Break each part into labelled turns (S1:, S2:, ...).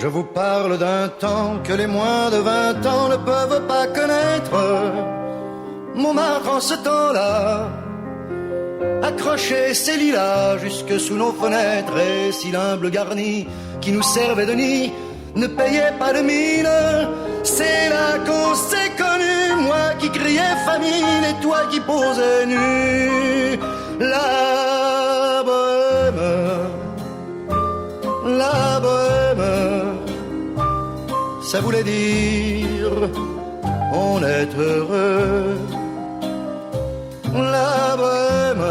S1: Je vous parle d'un temps que les moins de 20 ans ne peuvent pas connaître. Montmartre en ce temps-là accrochait ses lilas jusque sous nos fenêtres, et si l'humble garni qui nous servait de nid ne payait pas de mine, c'est là qu'on s'est connus, moi qui criais famine et toi qui posais nu. La bohème, la bohème, ça voulait dire on est heureux. La bohème,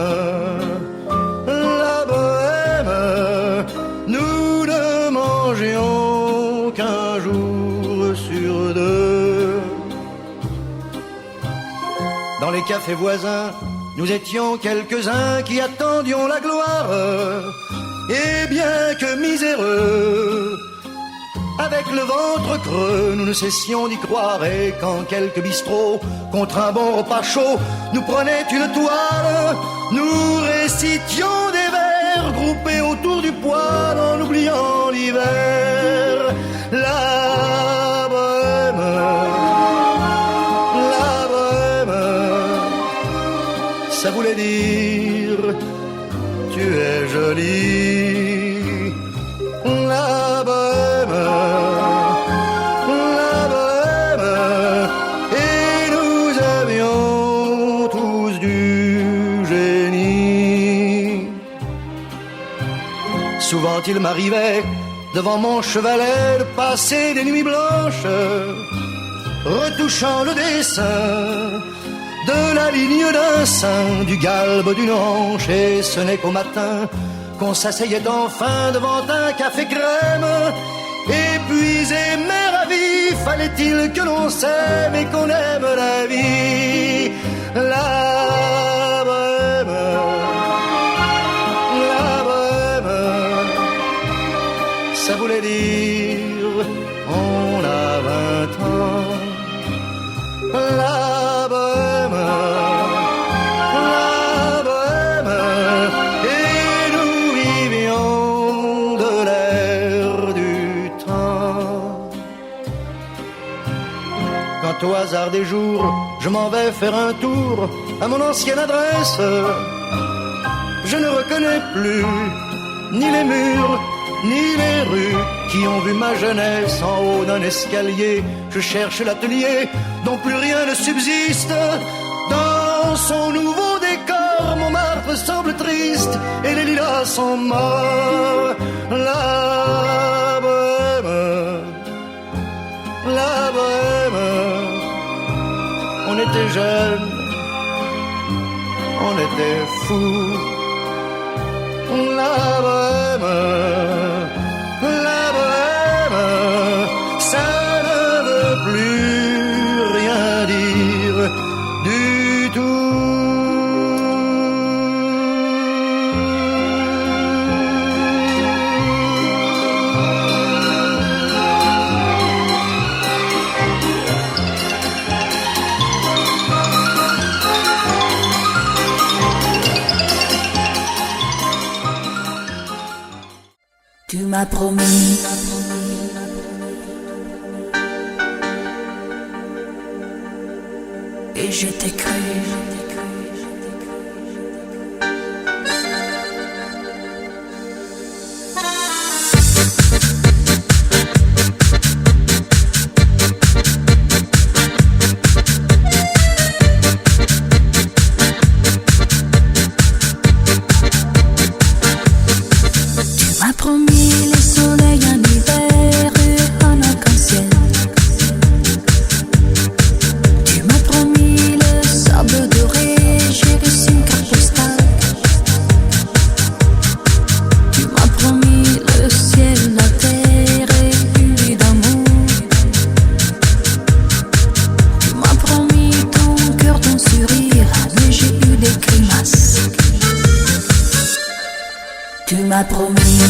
S1: la bohème, nous ne mangions qu'un jour sur deux. Dans les cafés voisins, nous étions quelques-uns qui attendions la gloire. Et bien que miséreux, avec le ventre creux, nous ne cessions d'y croire. Et quand quelques bistrots, contre un bon repas chaud, nous prenaient une toile, nous récitions des vers groupés autour du poêle en oubliant l'hiver. La bohème, la bohème, ça voulait dire tu es jolie. La bohème, la bohème, et nous avions tous du génie. Souvent il m'arrivait devant mon chevalet de passer des nuits blanches, retouchant le dessin de la ligne d'un sein, du galbe d'une hanche, et ce n'est qu'au matin qu'on s'asseyait enfin devant un café crème. Épuisé mais ravi, fallait-il que l'on s'aime et qu'on aime la vie. La bohème, la bohème, ça voulait dire on a 20 ans. La bohème, la bohème, et nous vivions de l'air du temps. Quand au hasard des jours, je m'en vais faire un tour à mon ancienne adresse, je ne reconnais plus ni les murs, ni les rues qui ont vu ma jeunesse en haut d'un escalier. Je cherche l'atelier dont plus rien ne subsiste. Dans son nouveau décor, Montmartre semble triste et les lilas sont morts. La bohème, la bohème, on était jeunes, on était fous. La bohème, la bohème, ça ne veut plus rien dire du tout.
S2: Tu m'as promis et je t'ai cru. Tu m'as promis le soleil en hiver et un arc-en-ciel. Tu m'as promis le sable doré, j'ai reçu une carte postale. Tu m'as promis le ciel, la terre et une vie d'amour. Tu m'as promis ton cœur, ton sourire, mais j'ai eu des grimaces. Tu m'as promis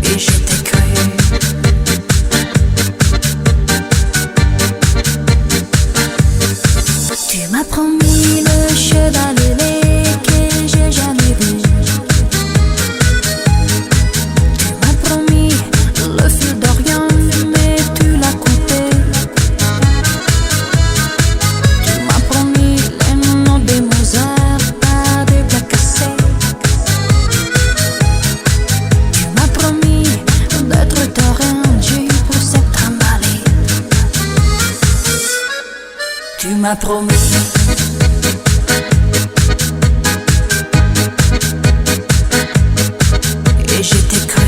S2: et je t'ai cru. Tu m'as promis le cheval ailé que j'ai jamais vu. m'as promis. Et je t'ai cru.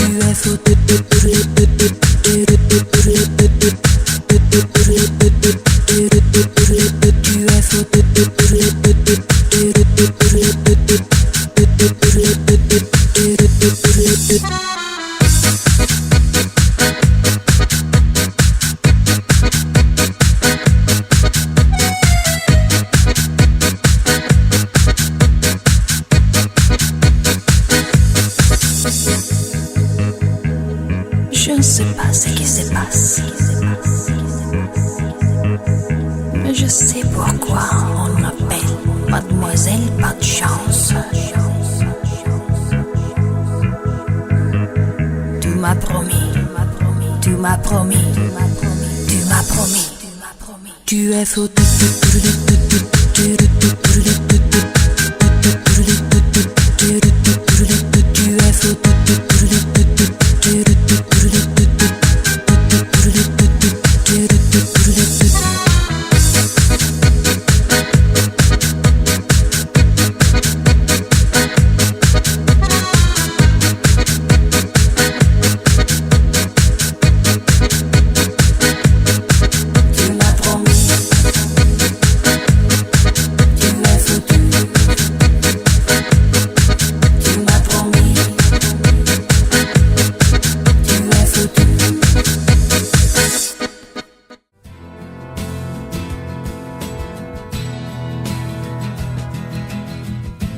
S2: Tu es fou. Tu es fou. Je ne sais pas ce qui se passe, mais je sais pourquoi on m'appelle Mademoiselle Pas de Chance. Tu m'as promis, tu m'as promis, tu m'as promis, tu es fou. Tu es fou.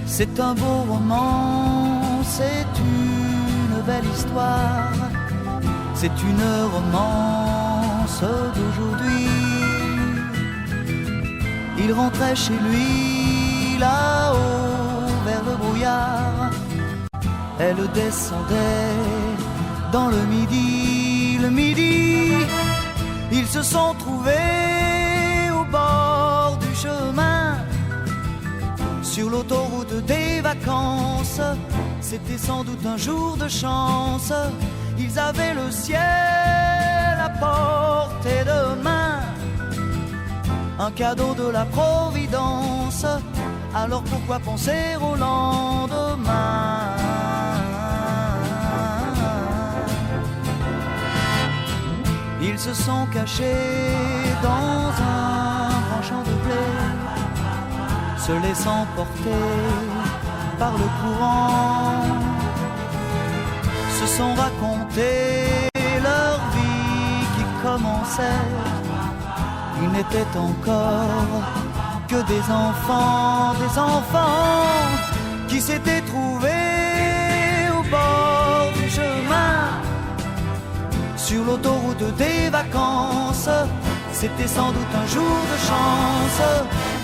S3: C'est un beau roman, c'est une belle histoire, c'est une romance d'aujourd'hui. Il rentrait chez lui là-haut vers le brouillard, elle descendait dans le midi, ils se sont trouvés au bord du chemin. Sur l'autoroute des vacances, c'était sans doute un jour de chance. Ils avaient le ciel à portée de main, un cadeau de la Providence. Alors pourquoi penser au lendemain? Ils se sont cachés dans un grand champ de blé, se laissant porter par le courant, se sont raconté leur vie qui commençait. Ils n'étaient encore que des enfants qui s'étaient trouvés au bord du chemin. Sur l'autoroute des vacances, c'était sans doute un jour de chance,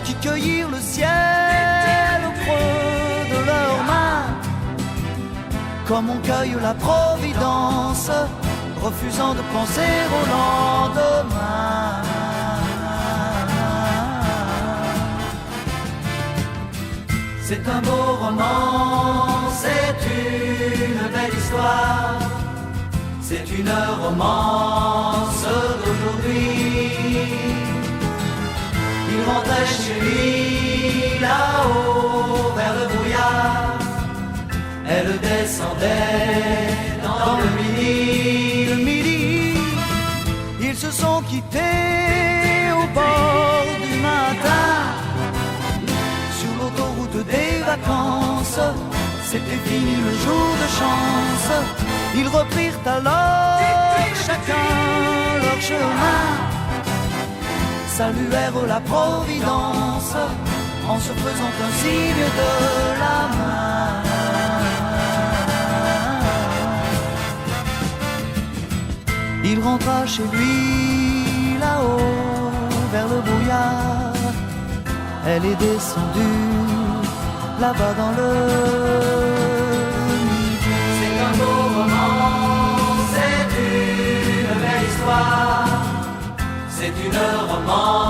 S3: qui cueillirent le ciel au creux de leurs mains, comme on cueille la Providence, refusant de penser au lendemain. C'est un beau roman, c'est une belle histoire, c'est une romance d'aujourd'hui. Il rentrait chez lui là-haut vers le brouillard, elle descendait dans le midi. Ils se sont quittés au bord du matin, sur l'autoroute des vacances. C'était fini le jour de chance. Ils reprirent alors chacun leur chemin, saluèrent la Providence en se faisant un signe de la main. Il rentra chez lui là-haut vers le brouillard, elle est descendue là-bas dans le midi. C'est un beau roman, c'est une belle histoire, c'est une romance